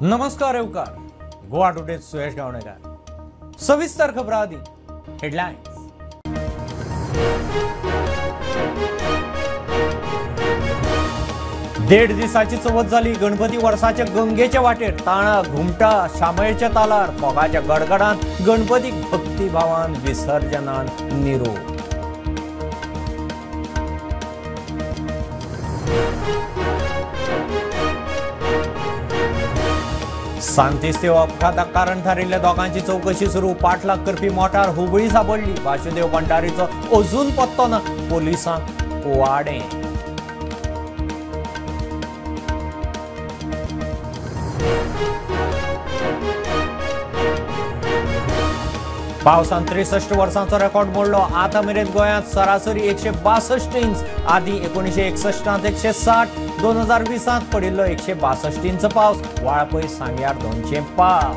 नमस्कार येवकार गोवा टुडे सुयश गावणेकार सविस्तर खबरां आदी हेडलायन्स। देड दिसाची चवथ जाली। गणपती वर्साचे गंगेचे वाटेर ताळा घुमटा शामेळच्या तालार फोगाच्या गडगडान गणपतीक भक्तिभावान विसर्जनान निरोप। सांतिस्तेव अपघाताक कारण थारिल्ल्या दोगांची चौकशी सुरू। पाठलाग करपी मोटार हुबळी सापडली। वासुदेव भंडारीचो अजून पत्तो ना। पोलिसांक वाडे। पावसान 63 वर्सांचो रेकॉर्ड मोडलो। आता मेरेन गोंयांत सरासरी 162 इंच। आदी 1961 160, 2020 पडिल्लो 162 इंच पावस। वाळपय सांग्यार 205।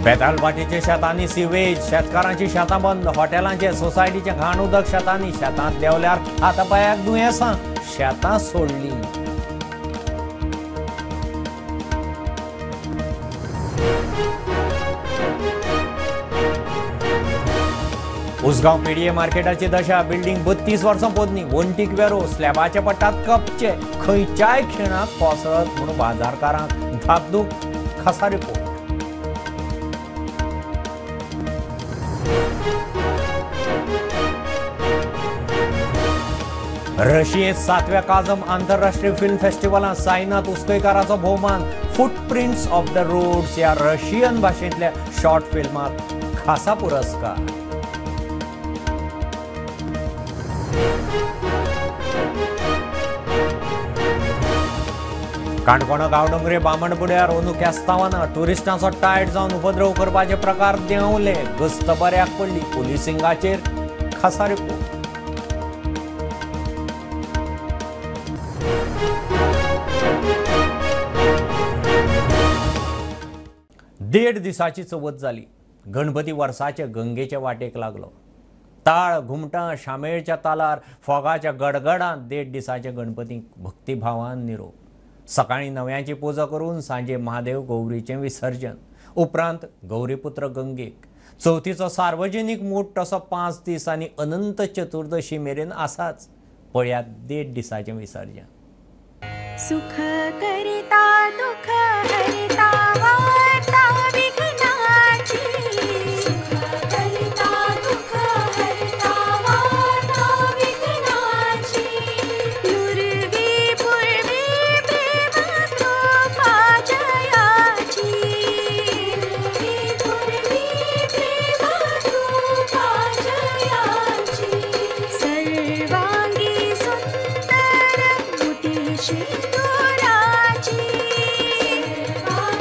बेतालबाटीचे शेतांनी सिवेज। शेतकारांची शेतां बंद। हॉटेलांचे सोसायटीचे घाण उदक शेतांनी। शेतांत देंवल्यार हातापायाक दुयेंसां। शेतां सोडली। उसगांव पीडीए मार्केटाची दशा। बिल्डिंग 32 वर्सां पोरणी। वंटीक वेरो। स्लॅबाचे पडटात कपचे। खंयच्याय खिणाक कोसळत म्हूण बाजारकारांक धाकधूक। खासा रिपोर्ट। रशियेत 7व्या काझम आंतरराष्ट्रीय फिल्म फेस्टिवलांत साईनाथ उस्कयकाराचो भोवमान। फुटप्रिंट्स ऑफ द रोड्स ह्या रशियन भाशेंतल्या शॉर्ट फिल्माक खासा पुरस्कार। काणकोणा गांवडोंगरे बामणबुड्यार अंदू क्यास्तावाना ट्युरिस्टांचो टायट जावन उपद्रव करपाचे प्रकार देंवले। गस्त बऱ्याक पडली। पुलिसिंगाचेर खासा रिपोर्ट। देड दिसाची चवथ जाली। गणपती वर्साचे गंगेचे वाटेक लागलो। ताळ घुमटा शामेळच्या तालार फोगाच्या गडगडांत देड दिसाचे गणपतीक भक्तिभावान निरोप। सकाळी नव्यांची पुजा करून सांजे महादेव गौरीचे विसर्जन। उपरांत गौरीपुत्र गंगेक चवथीचो सार्वजनीक मूठ तसो 5 दीस आनी अनंत चतुर्दशी मेरेन आसाच। पळयात देड दिसाचे विसर्जन। सुख करिता दुःख हरिता वार्ता विघ्नाची। सुख करिता दुःख हरिता वार्ता विघ्नाची। पूर्वी पूर्वी प्रेम कृपा जयाची। पूर्वी प्रेम कृपा जयाची। सर्वांगी सुंदर मुठी सिंदुराची। सर्वांगी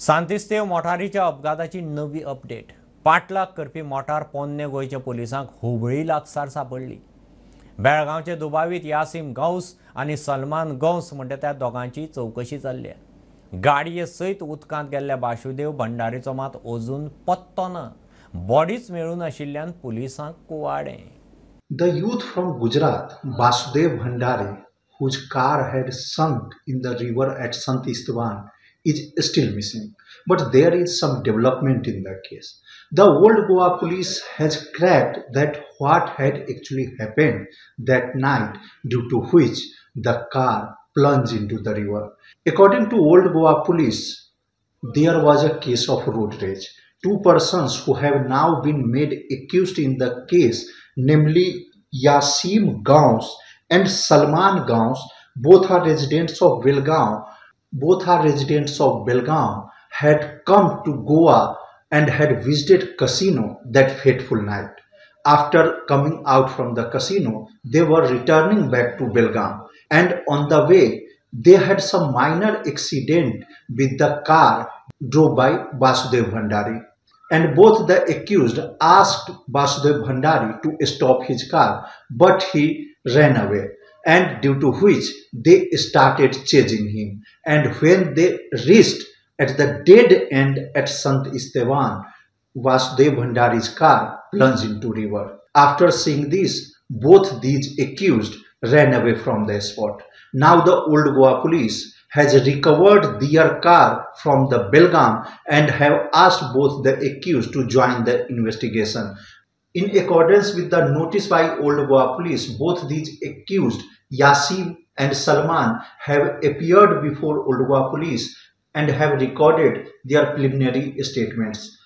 सांतिस्तेव मोटारीच्या अपघाताची नवी अपडेट. पाठलाग करपी मोटार पोन्ने गोंयच्या पोलिसांक हुबळी लागसार सापडली. बेळगांवचे दुबावीत यासीम गौस आनी सलमान गौस म्हणटा त्या दोगांची चौकशी चल्ल्या. गाडये सयत उदकांत गेल्ल्या वासुदेव भंडारीचो मात अजून पत्तो ना. बॉडीच मेळून आशिल्ल्यान पुलिसांक कुवाडें. The youth from Gujarat, Vasudev Bhandari, whose car had sunk in the river at Sant Istvan, is still missing. But there is some development in the case. The Old Goa police has cracked that what had actually happened that night, due to which the car plunged into the river. According to Old Goa police, there was a case of road rage. Two persons who have now been made accused in the case, namely Yasim Gaus and Salman Gaus, both are residents of Belgaum, had come to Goa and had visited casino that fateful night. After coming out from the casino, they were returning back to Belgaum, and on the way they had some minor accident with the car drove by Vasudev Bhandari. And both the accused asked Vasudev Bhandari to stop his car, but he ran away, and due to which they started chasing him. And when they reached at the dead end at Sant Istvan, Vasudev Bhandari's car plunged into river. After seeing this, both these accused ran away from the spot. Now the Old Goa police has recovered their car from the Belgaum and have asked both the accused to join the investigation. In accordance with the notice by Old Goa police, both these accused, Yasim and Salman, have appeared before Old Goa police and have recorded their preliminary statements.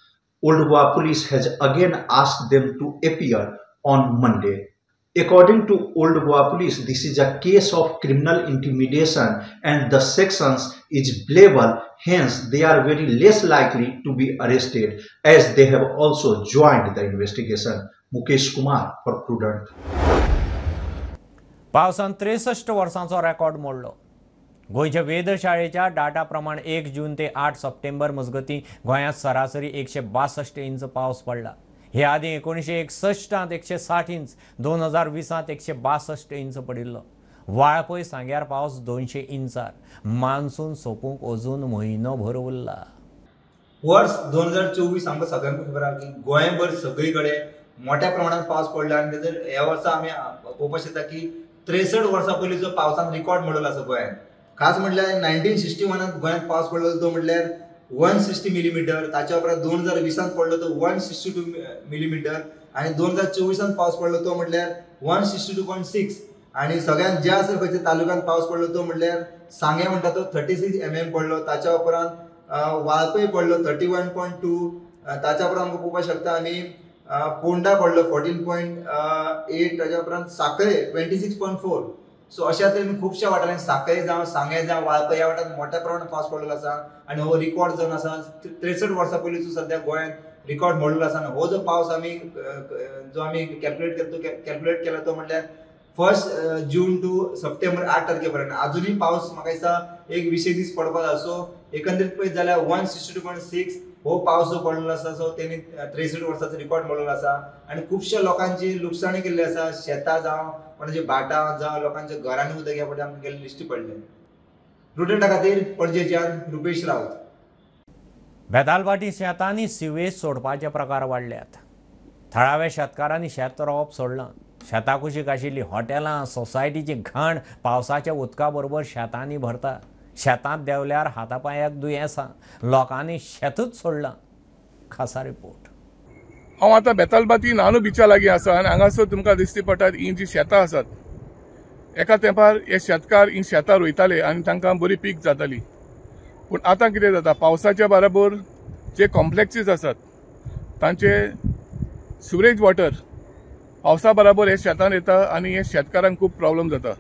Old Goa police has again asked them to appear on Monday. According to Old Goa police, this is a case of criminal intimidation and the sections is playable, hence they are very less likely to be arrested, as they have also joined the investigation. Mukesh Kumar for Prudent. पावसान 63 वर्सांचो record मोडलो. गोंयच्या वेधशाळेच्या data प्रमाण 1 जून ते 8 September मजगतीं गोंयांत सरासरी 162 inch पावस पडला. हे आदी 1961 160 इंच, 2020 162 इंच पडिल्लो. वाळपय सांग्यार पावस 200 इंचार. मान्सून सोंपूंक अजून म्हयनोभर उरला. वर्ष 2024 आमकां सगळ्यांक खबर आहा की गोंयभर सगळी कडेन मोठ्या प्रमाणात पावस पडला आनी तेजेर ह्या वर्सा आमी पळोवपाक शकता की 63 वर्सां पयलींचो पावसान रिकॉर्ड मोडलो आसा गोंयांत. खास म्हटल्यार 1961 गोंयांत पावस पडलो तो म्हटल्यार 160 मिलीमीटर. ताच्या उपरांत 2020 पडलो तो 162 मिलीमीटर आणि 2024 पावस पडलो तो म्हटल्यार 162.6. आणि सगळ्यात जास्त खंयच्या तालुक्यांत पावस पडलो तो म्हटल्यार सांगे म्हणटा तो 36 mm पडलो. ताच्या उपरांत वाळपय पडलो 31.2. ताच्या उपरांत आमकां पळोवपाक शकता आमी फोंडा पडलो 14.8. ताच्या उपरांत सांखळे 26.4. सो अशा तरेन खुबशा वाठारांनी सांखळे जावं सांगे जावं वाळपय ह्या वाठारांत मोठ्या प्रमाणात पावस पडलेलो आसा आणि हो रिकॉर्ड जावन आसा. 63 वर्सां पयलींचो सध्या गोंयांत रिकॉर्ड मोडलेलो आसा. हो जो पावस आमी कॅल्क्युलेट केला तो म्हटल्यार 1 जून टू सप्टेंबर 8 तारखेपर्यंत. अजूनही पावस म्हाका दिसता एक 20 दीस पडपाक जाय. सो एकंदरीत पळयत जाल्यार 162.6 हो पावस जो पडलेलो आसा. सो तेणी 63 वर्सांचो रिकॉर्ड मोडलेलो आसा आणि खुबशा लोकांची लुकसाणी केल्ली आसा. शेतां जावं कोणाची भाटां जावं लोकांच्या घरांनी उदक ह्या फावटी आमकां गेल्ले दिश्टी पडले. प्रुडंटा खातीर पणजेच्यान रुपेश रावत. बेतालबाटी शेतांनी सिवेज सोडपाचे प्रकार वाडल्यात. थळाव्या शेतकारांनी शेत रोवप सोडलां. शेतां कुशीक आशिल्लीं हॉटेलां सोसायटीची घाण पावसाच्या उदका बरोबर शेतांनी भरता. शेतांत देंवल्यार हातापांयाक दुयेंसां. लोकांनी शेतूच सोडलां. खासा रिपोर्ट. हांव आतां बेतालबाती नानू बिचा लागीं आसा आनी हांगासर तुमकां दिश्टी पडटात ही जी शेतां आसात. एका तेंपार हे शेतकार ही शेतां रोयताले आनी तांकां बरी पीक जाताली. पूण आतां कितें जाता, पावसाच्या बरोबर जे कॉम्प्लेक्सीस आसात तांचे सुरेज वॉटर पावसा बरोबर हे शेतांत येता आनी हे शेतकारांक खूब प्रॉब्लेम जाता.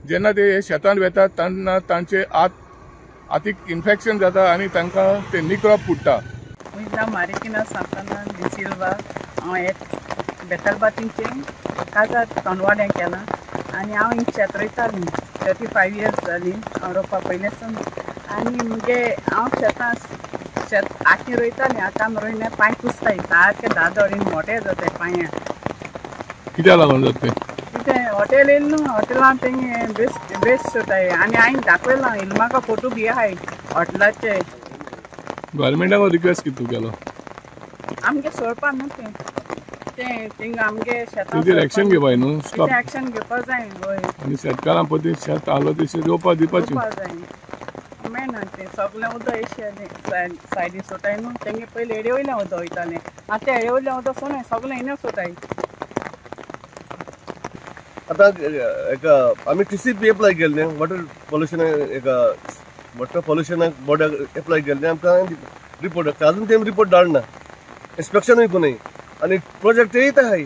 जेन्ना ते हे शेतांत वेतात तेन्ना तांचे आतीक इन्फेक्शन जाता आनी तांकां ते निक्रॉप फुट्टा. मारिकिना सांताना डिसिल्वा हांव एक बेतालबातींचें काजार तोंडवाड्यां केलां आनी हांव हिंग शेत रोयतालीं. 35 years जालीं हांव रोवपा पयलें सावन. आनी मुगे हांव शेतां शेत आखी रोयताली आतां आमी रोयल्यार पांय पुसताय सारके दादोडीन मोठे जाताय पांयां कित्याक लागून जाता तें कितें हॉटेल येयलें न्हू हॉटेलांत तेंगे बेस्ट सोटाय आनी हांवें दाखयलां इल्लो म्हाका फोटो बी आहाय हॉटेलाचे गव्हर्मेंटाक रिक्वेस्ट कितें तूं केलो आमगे सोडपा न्हू तें थिंग आमगे शेतां तेजेर एक्शन घेवपाय न्हू स्टॉप एक्शन घेवपा जाय हय आनी शेतकारां पळय शेत आहलो तशें रोवपा दिवपाचें घेवपा जाय मेळना तें सगळें उदक येशें सायडीन सोटाय न्हू तेंगे पयलीं हेडे वयल्यान उदक वयतालें आतां हेडे वयल्यान उदक सोनाय सगळें हिना सोटाय आता एक आम्ही TCP एप्लाय केले वॉटर पोल्युशन वॉटर पोल्युशन बोर्डाक एप्लाय केले आमकां रिपोर्ट अजून ते रिपोर्ट धाडना इन्स्पेक्शनूय कोणूय आनी प्रोजेक्ट येयत आहाय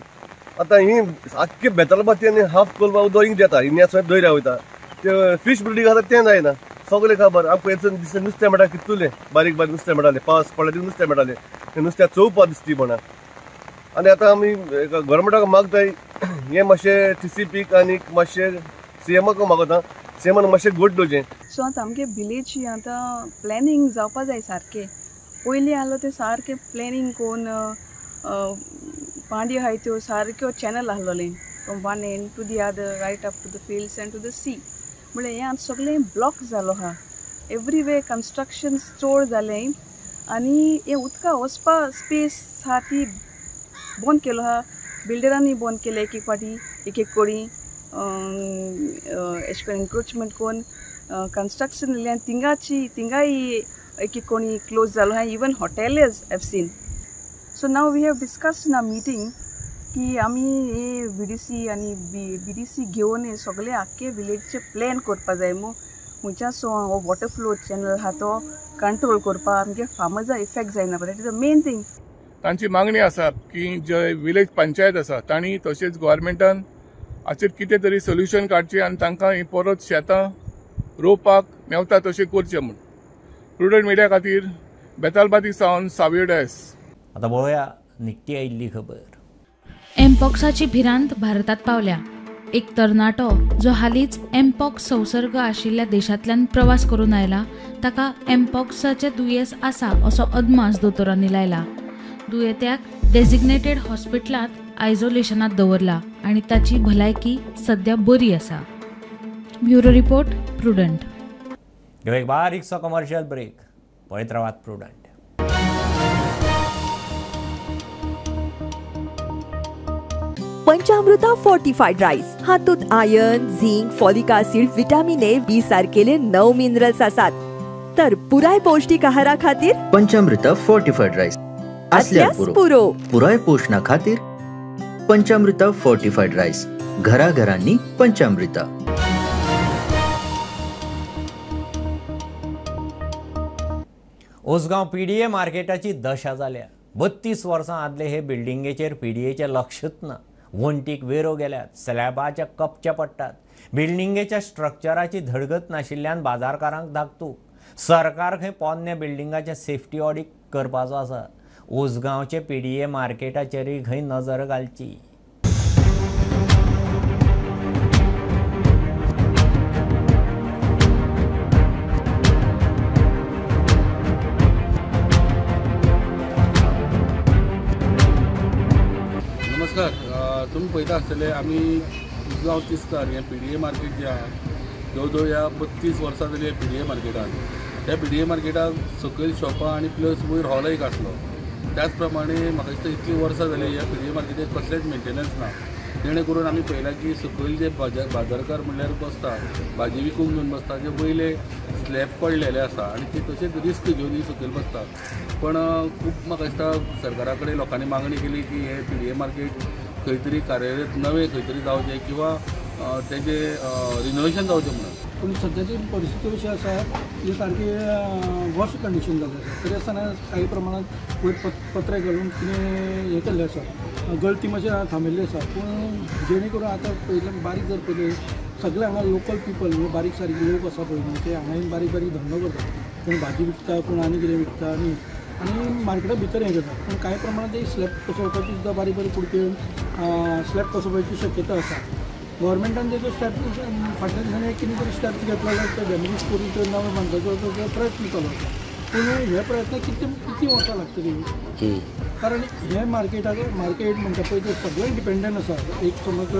आतां ही आख्खे बेतलबाती आनी हाफ कोलवा उदक हिंग देता हिंगा दर्या वयता ते फीश ब्रिडींग आसा तें जायना सगळें खबर आमकां हेचो नुस्तें मेळटा कितले बारीक बारीक नुस्तें मेळटालें पावस पडले ती नुस्तें मेळटालें तें नुस्त्या चोवपा दिसती म्हणा आनी आतां आमी गव्हर्मेंटाक मागताय हे मातशें TCPक आनी मातशें CMाक मागता CMान मातशें घट दवरचें सो आतां आमगे विलेज आतां प्लॅनिंग जावपा जाय सारकें पयलीं आहलो तें सारकें प्लॅनिंग कोन्न पांड्यो आहाय त्यो सारक्यो चॅनल आहलोलें from one end to the other right up to the fields and to the sea म्हळ्यार हें आतां सगळें ब्लॉक जालो आहा एवरी वे कन्स्ट्रक्शन चड जालें आनी हें उदका वचपा स्पेस आहा ती बंद केलो आहा बिल्डरांनी बंद केले एक एक फाटी एक एक कोडी एश कोन एनक्रोचमेंट कोन्न कन्स्ट्रक्शन जालें आनी तिंगाय एक एक कोणी क्लोज जालो आहा even hotels have seen so now we have discussed in a meeting की आमी हे VDC आनी BDC घेवन हे सगळे आख्खे विलेजचे प्लॅन करपा जाय हुंयच्या सो हो वॉटर फ्लो चॅनल आहा तो कंट्रोल करपा आमगे फार्मर्सा इफेक्ट जायना that is the main thing तांची मागणी आसा की जे विलेज पंचायत आसा तांणी तशेंच गव्हर्मेंटान हाचेर कितें तरी सोल्युशन काडचें आनी तांकां ही परत शेतां रोवपाक मेवता तशें करचें म्हूण प्रुडंट मिडिया खातीर बेतालबाती सावन सावयो डायस आतां पळोवया निकटी आयिल्ली खबर एमपॉक्साची भिरांत भारतात पावल्या एक तरणाटो जो हालींच एमपॉक्स संसर्ग आशिल्ल्या देशांतल्यान प्रवास करून आयला ताका एमपॉक्साचें दुयेंस आसा असो अदमास दोतोरांनी लायला दुयेत्याक डेजिग्नेटेड हॉस्पिटलांत आयसोलेशनांत दवरला आनी ताची भलायकी सध्या बरी आसा ब्युरो रिपोर्ट प्रुडंट घेऊ एक बारीकसो कमर्शियल ब्रेक पळयत रावात प्रुडंट पंचामृता फोर्टिफाईड राईस हातूंत iron zinc folic acid vitamin A B सारकेले 9 minerals आसात तर पुराय पौष्टिक आहारा खातीर पंचामृता फोर्टिफाईड राईस असल्यास पुरो पुराय पोषणा खातीर पंचामृता फोर्टिफाईड राईस घरा घरांनी पंचामृता उसगांव PDA मार्केटाची दशा जाल्या 32 वर्सां आदले हे बिल्डिंगेचेर PDAचें लक्षच ना वंटीक वेरो गेल्यात स्लॅबाच्या कपच्या पडटात बिल्डिंगेच्या स्ट्रक्चराची धडगत नाशिल्ल्यान बाजारकारांक धाकतूक सरकार खंय पोन्ने बिल्डिंगाचे सेफ्टी ऑडिट करपाचो आसा उसगांवचे PDA मार्केटाचेरय खंय नजर घालची नमस्कार तुम्ही पळयता आसतले आमी उसगांव तिस्कार हें PDA मार्केट जें आहा जवळ ह्या 32 वर्सां जाली ह्या PDA मार्केटान ह्या PDA मार्केटाक सकयल शॉपां आनी प्लस वयर हॉल एक आसलो त्याच प्रमाणे म्हाका दिसता इतली वर्सां जाली ह्या PDA मार्केटाक कसलेंच मेंटेनन्स ना जेणे करून आमी पळयलां की सकयल जे बाजारकार म्हणल्यार बसता भाजी विकूंक घेवन बसता जे वयले स्लॅब पडलेले आसा आनी ते तशेंच रिस्क घेवन ही सकयल बसता पण खूब म्हाका दिसता सरकारा कडेन लोकांनी मागणी केली की हे PDA मार्केट खंय तरी कार्यरत नवें खंय तरी जावचें किंवा तेजें रिनोवेशन जावचें म्हणून पूण सद्याची परिस्थिती अशी आसा की सारकी वर्स्ट कंडिशन जाल्ली आसा तरी आसतना काही प्रमाणात वयर पत्रे घालून कितें हें केल्लें आसा गळती मातशें थांबयल्ली आसा पूण जेणे करून आतां पयले बारीक जर पळयलें सगळे हांगा लोकल पिपल म्हणजे बारीक सारके लोक आसा पळय न्हू ते हांगा बारीक बारीक धंदो करतात कोण भाजी विकता कोण आनी कितें विकता आनी मार्केटा भितर हें करतात पूण कांय प्रमाणात एक स्लॅब बसोवपाची सुद्दां बारीक बारीक कुडक्यो स्लॅब बसोवपाची शक्यता आसा गव्हर्मेंटान तेजो स्टेप फाटल्या दिसांनी कितें तरी स्टेप्स घेतला जाल्यार ते डॅमेज करून ते नवे बांदपाचो प्रयत्न चालू आसा पूण हे प्रयत्न किती वर्सां लागतली कारण हे मार्केट म्हणटा पळय ते सगळें डिपेंडंट आसा एक समज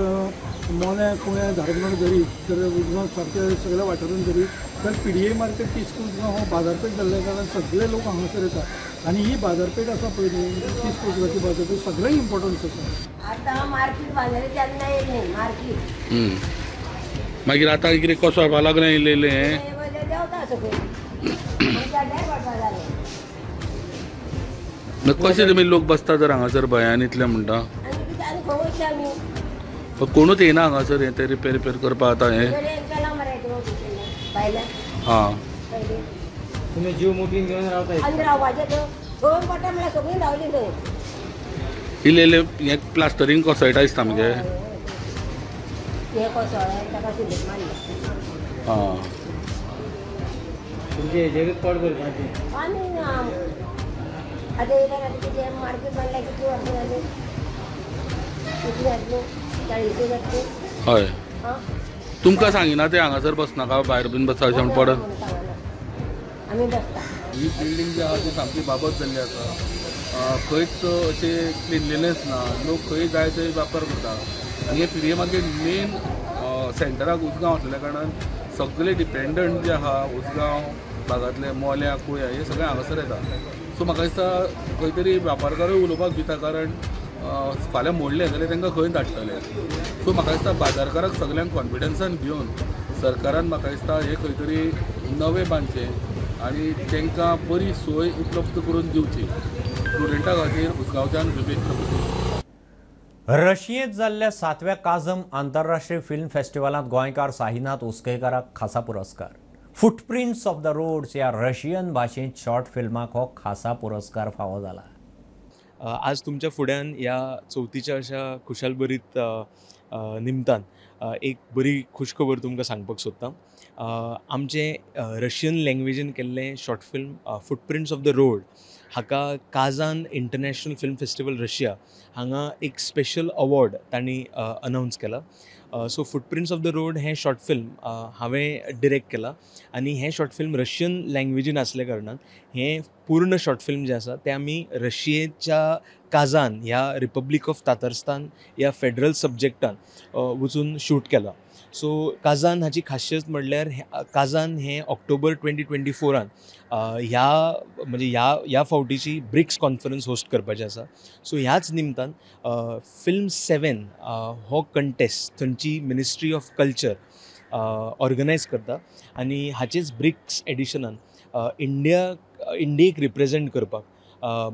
मोल्या कुळ्या धारगण जरी तर उजगांव सारके सगळ्या वाठारांत जरी तर PDA मार्केट ती उजगांव हो बाजारपेठ जाल्ल्या कारणान सगळे लोक हांगासर येतात आनी ही बाजारपेठ आसा पळय ती उजगांवची बाजारपेठ सगळ्यांक इम्पॉर्टन्स आसा आतां मार्केट बांदलें तेन्ना येयलें मार्केट मागीर आतां कितें कोसळपाक लागलें इल्लें हें देंवता सगळें कशें तुमी लोक बसता तर हांगासर भयान इतलें म्हणटा आनी कितें आनी खंय वयता आमी कोणूच येना हांगासर हें ते रिपेर करपाक आतां हें हां तुमी जीव मोटीन घेवन रावता आनी रावपाचें थंय पडटा म्हळ्यार सगळीं रावलीं थंय इल्लें हें प्लास्टरींग कोसळटा दिसता मगे हें कोसळ्ळें ताका सिमेंट मारलें हां तुमचे हेजेरूच पड करपाचें आनी आतां येयल्यार कितें मार्केट बांदल्या कितली वर्सां जालीं कितली जातली 40 जातली हय तुमकां सांगिना ते हांगासर बसनाका भायर बीन बसा अशें म्हण पडत आमी बसता ही बिल्डींग जी आहा ती सामकी बाबत जाल्ली आसा खंयच अशें क्लिनलीनेस ना लोक खंय जाय थंय वापर करता आनी हे PDA मार्केट मेन सेंटराक उजगांव आसलेल्या कारणान सगळे डिपेंडंट जे आहा उजगांव भागांतले मोल्या कुळ्या हे सगळे हांगासर येता सो म्हाका दिसता खंय तरी व्यापारकारूय उलोवपाक भिता कारण फाल्यां मोडलें जाल्यार तांकां खंय धाडटले सो म्हाका दिसता बाजारकाराक सगळ्यांक कॉन्फिडन्सान घेवन सरकारान म्हाका दिसता हे खंय तरी नवें बांदचें आनी तांकां बरी सोय उपलब्ध करून दिवची स्टुडंटां खातीर उजगांवच्यान विवेक प्रभुदेव. रशियेंत जाल्ल्या 7व्या काझम आंतरराष्ट्रीय फिल्म फेस्टिवलांत गोंयकार साईनाथ उसकयकाराक खासा पुरस्कार. फुटप्रिंट्स ऑफ द रोड्स ह्या रशियन भाशेंत शॉर्ट फिल्माक हो खासा पुरस्कार फावो जाला. आज तुमच्या फुड्यान ह्या चवथीच्या अशा खुशालभरीत निमतान एक बरी खुश खबर तुमकां सांगपाक सोदतां. आमचें रशियन लँग्वेजीन केल्लें short film footprints of the road हाका काझान इंटरनॅशनल फिल्म फेस्टिवल रशिया हांगा एक स्पेशल अवॉर्ड तांणी अनाउन्स केला. So footprints of the road हें शॉर्ट फिल्म हांवें डिरेक्ट केलां आनी हें शॉर्ट फिल्म रशियन लँग्वेजीन आसल्या कारणान हें पूर्ण शॉर्ट फिल्म जें आसा तें आमी रशियेच्या काझान ह्या रिपब्लीक ऑफ तातरस्तान ह्या फेडरल सब्जेक्टान वचून शूट केलां. सो काझान हाची खासियत म्हणल्यार काझान हें ऑक्टोबर 2024 ह्या फावटीची ब्रिक्स कॉन्फरन्स होस्ट करपाची आसा. सो ह्याच निमतान फिल्म 7 हो कंटेस्ट थंयची मिनिस्ट्री ऑफ कल्चर ऑर्गनायज करता आनी हाचेच ब्रिक्स एडिशनान इंडियेक रिप्रेझेंट करपाक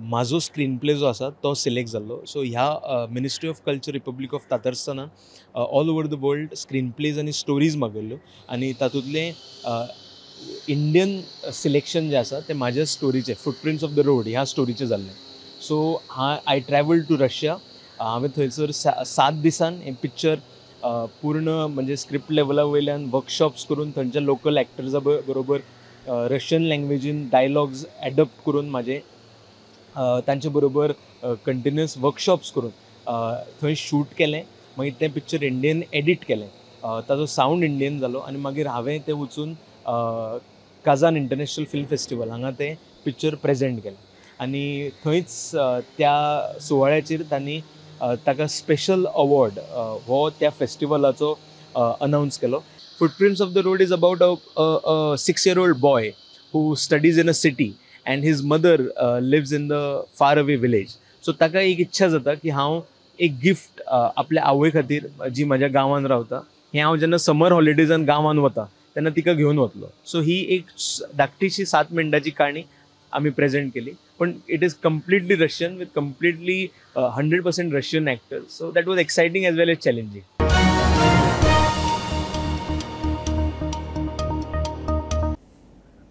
म्हाजो स्क्रीन प्ले जो आसा तो सिलेक्ट जाल्लो. सो ह्या ministry of culture republic of तातरस्तानान all over the world screen plays आनी स्टोरीज मागयल्ल्यो आनी तातूंतलें इंडियन सिलेक्शन जें आसा तें म्हाज्या स्टोरीचें फुटप्रिंट्स ऑफ द रोड ह्या स्टोरीचें जाल्लें. So I travel to Russia. हांवें थंयसर 7 दिसान हें पिक्चर पूर्ण म्हणजे स्क्रिप्ट लेवला वयल्यान वर्कशॉप्स करून थंयच्या लोकल एक्टर्सा बरोबर रशियन लँग्वेजीन डायलॉग्स एडप्ट करून म्हाजे तांचे बरोबर कंटिन्युअस वर्कशॉप्स करून थंय शूट केलें. मागीर तें पिक्चर इंडियन एडिट केलें. ताजो सावंड इंडियन जालो आनी मागीर हांवें तें वचून काझान इंटरनॅशनल फिल्म फेस्टिवल हांगा तें पिक्चर प्रेजेंट केलें आनी थंयच त्या सुवाळ्याचेर तांणी ताका स्पेशल अवॉर्ड हो त्या फेस्टिवलाचो अनाउन्स केलो. Footprints of the road is about a 6-year-old boy who studies in a city and his mother lives in the far away village. So ताका एक इच्छा जाता की हांव एक गिफ्ट आपल्या आवय खातीर जी म्हाज्या गांवान रावता हें हांव जेन्ना समर हॉलिडेजान गांवान वता तेन्ना तिका घेवन वतलो. सो ही एक धाकटीशी 7 मिनटाची काणी आमी प्रेजेंट केली पण it is completely Russian with completely 100% Russian actors. So that was exciting as well as challenging.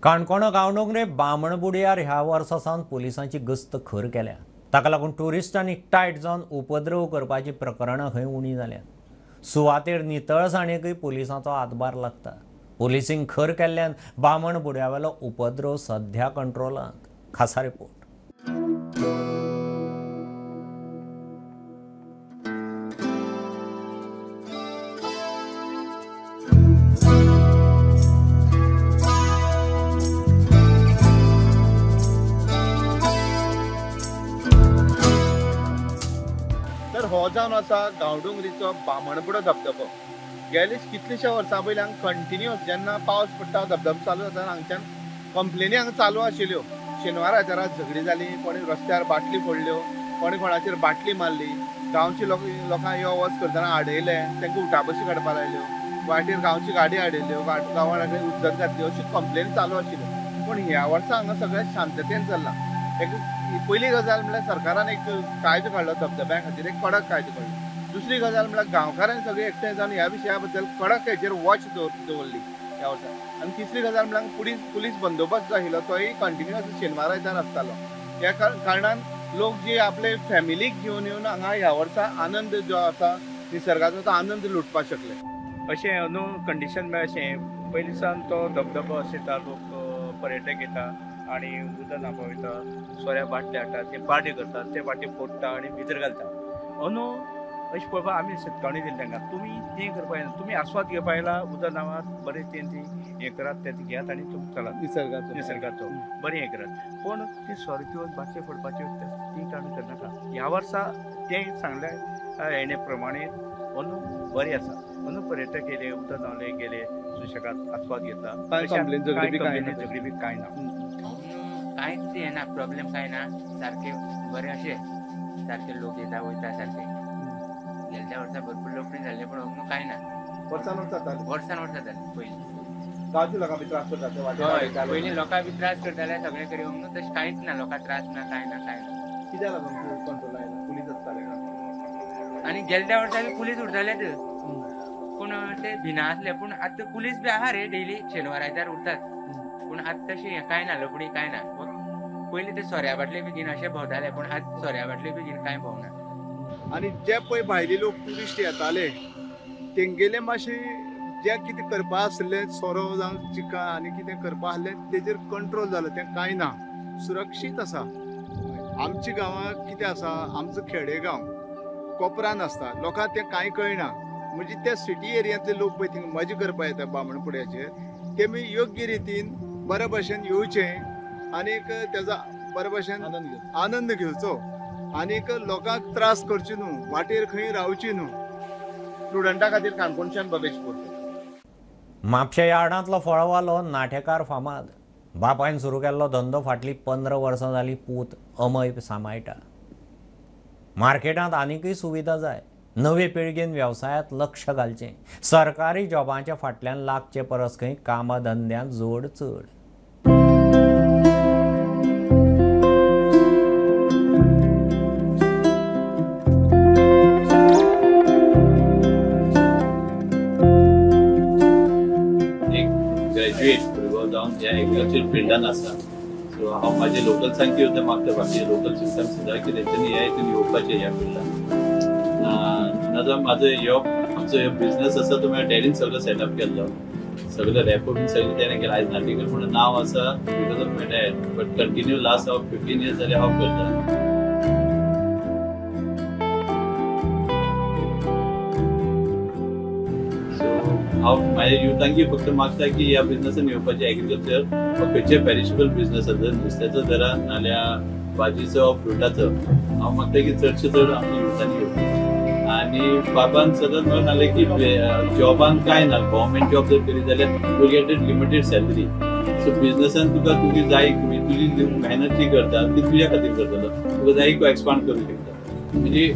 Canacona Gaondongrem बामणबुडयार ह्या वर्सा सावन पुलिसांची गस्त खर केल्या. ताका लागून ट्युरिस्टांनी टायट जावन उपद्रव करपाची प्रकरणां खंय उणी जाल्यात. सुवातेर नितळसाणेकय पुलिसांचो हातभार लागता. पुलिसींक खर केल्ल्यान बामणबुड्यावेलो उपद्रव सध्या कंट्रोलांत. खासा रिपोर्ट. जावन आसा गांवडोंगरीचो बामणबुडो धबधबो. गेले कितलेशे वर्सां पयलीं हांगा कंटिन्युअस जेन्ना पावस पडटा धबधबो चालू जाता हांगच्यान कंप्लेनी हांगा चालू आशिल्ल्यो. शेनवाराच्या रात झगडी जाली, कोणी रस्त्यार बाटली फोडल्यो, कोणी कोणाचेर बाटली मारली, गांवची लोकांक यो वच करतना आडयले, तांकां उठाबशी काडपाक लायल्यो, वाटेर गांवची गाडी आडयल्यो, गांवांत उजत घातली, अशी कंप्लेनी चालू आशिल्ल्यो. पूण ह्या वर्सा हांगा सगळें शांततेन चल्लां. पयली गजाल म्हळ्यार सरकारान एक कायदो काडलो धबधब्या खातीर, एक कडक कायदो काडलो. दुसरी गजाल म्हळ्यार गांवकारांनी सगळे एकठांय जावन ह्या विशया बद्दल कडक हेचेर वॉच दवरली ह्या वर्सा. आनी तिसरी गजाल म्हळ्यार पुलीस बंदोबस्त जो आशिल्लो तोय कंटिन्युअस शेनवार आयतार आसतालो. ह्या कारणान लोक जे आपले फॅमिलीक घेवन येवन हांगा ह्या वर्सा आनंद जो आसा निसर्गाचो तो आनंद लुटपाक शकले. अशें न्हू कंडिशन म्हळ्यार अशें पयलीं सावन तो धबधबो आसता, लोक पर्यटक येता आनी उदक न्हावपाक वयता, सोऱ्या बाटले हाडटा, ते पार्टी करतात, ते बाटली फोडटा आनी भितर घालता. अंदू अशें पळोवपाक आमी सत्कावणी दिली तांकां, तुमी तें करपाक येना, तुमी आस्वाद घेवपाक येयला, उदक न्हावात, बरें तें हें करात, तें घेयात आनी तुमी चलात निसर्गाचो बरें हें करात. पूण ती सोरो पिवन बाटले फोडपाच्यो ती काण करनाका. ह्या वर्सा तें सांगल्या हेणे प्रमाणे अंदू बरें आसा. अंदू पर्यटक येयले, उदक न्हावले, गेले, सुशेगाद आस्वाद घेता, झगडी बी कांय ना. कांयच हें ना, प्रॉब्लेम कांय ना, सारके बरें अशें सारके लोक येता वयता सारके. गेल्या वर्सा भरपूर लोक जाल्ले पूण अंदू कांय ना. वर्सान वर्स जाताले पयलीं. गांवच्या लोकांक बी त्रास करता, पयलीं लोकांक बी त्रास करताले सगळे कडेन. अंदू तशें कांयच ना, लोकांक त्रास ना, कांय ना. कित्याक लागून कंट्रोल आयला? पुलीस आसताले आनी गेल्या वर्सा बी पुलीस उरतालेच, पूण ते भिना आसले. पूण आतां पुलीस बी आहा रे, डेली शेनवार आयतार उरतात, पूण आतां तशें कांय ना, लपडी कांय ना. पयलीं ते सोऱ्या बाटले बी घेवन अशें भोंवताले, पूण आतां सोऱ्या बाटले बी घेवन कांय भोंवना. आनी जे पळय भायले लोक ट्युरिस्ट येताले तेंगेले मातशें जे कितें करपा आसलें, सोरो जावं चिका आनी कितें करपा आसलें तेजेर कंट्रोल जालो, तें कांय ना, सुरक्षीत आसा. आमच्या गांवांत कितें आसा, आमचो खेडेगांव कोपरान आसता, लोकांक तें कांय कळना. म्हणजे त्या सिटी एरियांतले लोक पळय थिंगा मजा करपाक येता बामणबुड्याचेर, तेमी योग्य रितीन बऱ्या भशेन येवचें आनीक तेजो बऱ्या भशेन आनंद घेवचो. आनीक लोकांक त्रास करचे न्हू, वाटेर खंय रावची न्हू. स्टुडंटा खातीर काणकोणच्यान भवेश करता. म्हापशा यार्डांतलो फळवालो नाटेकार फामाद. बापायन सुरू केल्लो धंदो फाटली 15 वर्सां जाली पूत अमय सांबाळटा. मार्केटांत आनीकय सुविधा जाय. नवे पिळगेन वेवसायांत लक्ष घालचें. सरकारी जॉबांच्या फाटल्यान लागचे परस खंय कामधंद्यांत जोड चड. ह्या एग्रीकल्चर फिल्डान आसा. सो हांव म्हाजे लोकल सांगता येवं मागता, बाकी लोकल सिस्टम सुद्दां की तेंच्यांनी ह्या हितून येवपाचें ह्या फिल्डान. नाजाल्यार म्हाजो आमचो बिझनस आसा तो म्हाज्या डॅडीन सगळो सेटअप केल्लो, सगळें रॅपो बीन सगळें तेणें केलें. आयज नाटेकर म्हणून नांव आसा because of my dad, but continue last हांव 15 years जाल्यार हांव करता. हांव म्हाज्या युथांकी फक्त मागता की ह्या बिझनसान येवपाचें. एग्रीकल्चर खंयचे पेरिशेबल बिझनस आसा, नुस्त्याचो धरा नाल्यार भाजीचो फ्रुटाचो, हांव मागता की चडशे चड आमच्या युथांनी येवपाचें. आनी बाबान सदांच म्हणून आसलें की जॉबान कांय ना, गव्हर्मेंट जॉब जर करीत जाल्यार you get limited salary. So बिझनसान तुका तुजी जाय तुजी मेहनत जी करता ती तुज्या खातीर करतलो, तुका जाय एक्सपांड करूंक शकता. म्हणजे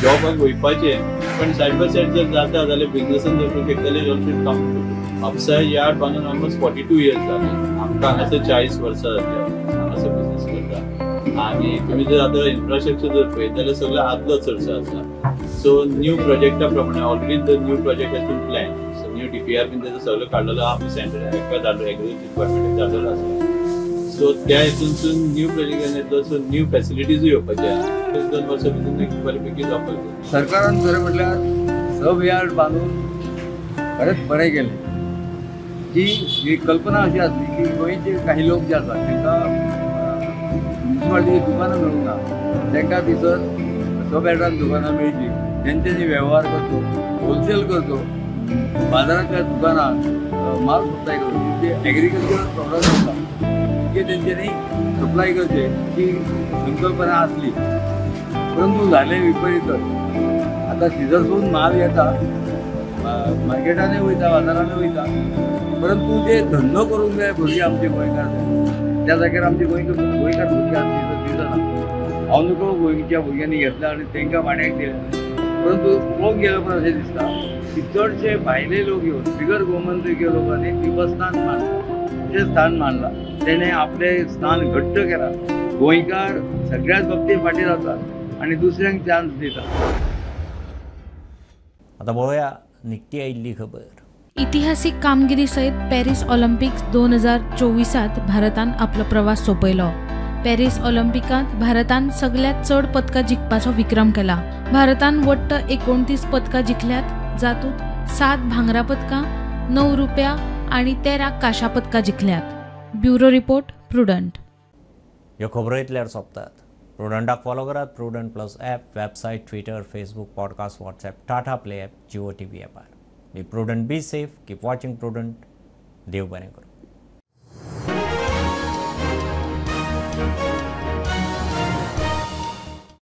जॉबाक वयपाचें, पण सायड बाय सायड जर जाता जाल्यार बिझनसान जर करूंक शकता जाल्यार ऑल्सो काम करता. म्हापसा यार्ड बांदून ऑलमोस्ट 42 years जाली. आमकां हांगासर 40 वर्सां जाली हांगासर बिझनस करता. आनी तुमी जर आतां इन्फ्रास्ट्रक्चर जर पळयत जाल्यार सगळें आदलो चडसो आसा. सो न्यू प्रोजेक्टा प्रमाणे already the new project has been plan. So new DPR been तेजो सगळो काडलेलो आहा सेंटर एग्रीकल्चर डिपार्टमेंटाक धाडलेलो आसा. सो त्या हितूनसून न्यू प्रोजेक्टान येतलो, सो न्यू फॅसिलिटीजूय येवपाचे आहा. 2 वर्सां भितर एक बरेपैकी जावपाक. सरकारान खरें म्हटल्यार सब यार्ड बांदून खरेंच बरें केलें. ही कल्पना अशी आसली की गोंयचे काही लोक जे आसात तांकां म्युनिसिपालिटीची दुकानां मेळूंक ना, तांकां भितर सब यार्डान दुकानां मेळची. तेंच्यांनी वेव्हार करचो, होलसेल करचो, बाजारांतल्या दुकानांत माल सप्लाय करचो. जे एग्रीकल्चरल प्रॉडक्ट आसा ते तेंच्यांनी सप्लाय करचे ही संकल्पना आसली, परंतु झाले विपरीतच. आतां सिजरसून माल येता मार्केटानूय वयता बाजारानूय वयता परंतु जे धंदो करूंक जाय भुरगे आमचे गोंयकार त्या जाग्यार आमचे गोंयकार भुरगे आज दिसना हांव नको गोंयच्या भुरग्यांनी घेतला आनी तांकां वाड्याक दिले परंतु लोक गेलो पण अशें दिसता की चडशे भायले लोक येवन बिगर गोमंतकीय लोकांनी देवस्थान मानला ते स्थान मानला तेणे आपले स्थान घट्ट केला गोंयकार सगळ्याच बाबतींत फाटीं जातात आनी दुसऱ्यांक चान्स दिता. आता पळोवया निकती आयिल्ली खबर. इतिहासीक कामगिरी सयत पॅरिस ऑलिम्पिक्स 2024 भारतान आपलो प्रवास सोंपयलो. पॅरिस ऑलिम्पिकांत भारतान सगळ्यात चड पदकां जिखपाचो विक्रम केला. भारतान वट्ट 29 पदकां जिखल्यात जातूंत 7 भांगरा पदकां 9 रुप्या आनी 13 कांशा पदकां जिखल्यात. Bureau report prudent. ह्यो खबरो इतल्यार सोंपतात. प्रुडंटाक फॉलो करात. Prudent plus app, website, Twitter, Facebook, podcast, WhatsApp, Tata play app, Jio TV ॲपार. Be prudent, be safe, keep watching prudent. देव बरें करूं.